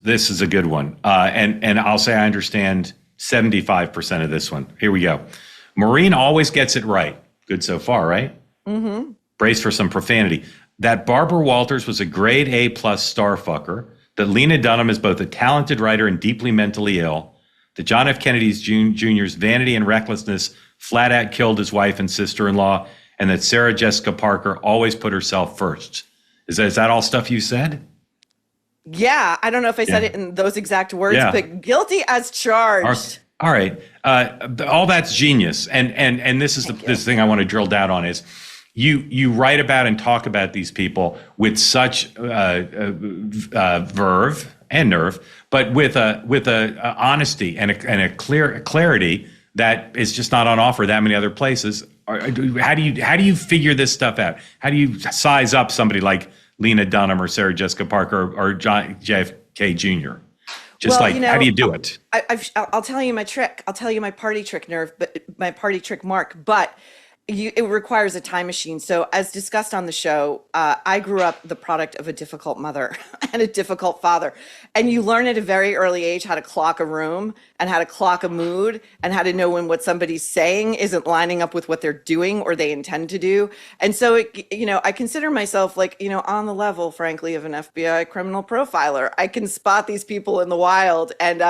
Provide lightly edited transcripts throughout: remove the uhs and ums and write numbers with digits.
This is a good one. And I'll say I understand 75% of this one. Here we go. Maureen always gets it right. Good so far, right? Mm-hmm. Brace for some profanity. That Barbara Walters was a grade A plus starfucker. That Lena Dunham is both a talented writer and deeply mentally ill. That John F. Kennedy's Jr.'s vanity and recklessness flat out killed his wife and sister-in-law. And that Sarah Jessica Parker always put herself first. Is that all stuff you said? Yeah, I don't know if I said it in those exact words, but guilty as charged. All right. All that's genius. And this is this thing I want to drill down on is you write about and talk about these people with such verve and nerve, but with a honesty and a clarity that is just not on offer that many other places. How do you figure this stuff out? How do you size up somebody like Lena Dunham or Sarah Jessica Parker or JFK Jr.? How do you do it? I'll tell you my trick. I'll tell you my party trick, my party trick, Mark. But it requires a time machine. So as discussed on the show, I grew up the product of a difficult mother and a difficult father. And you learn at a very early age how to clock a room and how to clock a mood and how to know when what somebody's saying isn't lining up with what they're doing or they intend to do. And so, I consider myself on the level, frankly, of an FBI criminal profiler. I can spot these people in the wild. And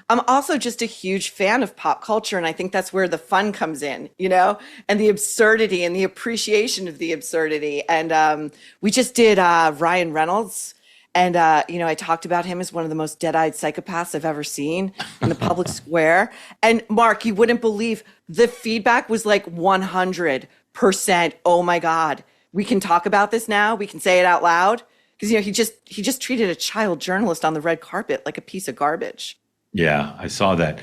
I'm also just a huge fan of pop culture. And I think that's where the fun comes in, and the absurdity and the appreciation of the absurdity. And we just did Ryan Reynolds. And, I talked about him as one of the most dead-eyed psychopaths I've ever seen in the public square. And Mark, you wouldn't believe the feedback was like 100%. Oh my God, we can talk about this now. We can say it out loud. Because, he just treated a child journalist on the red carpet like a piece of garbage. Yeah, I saw that.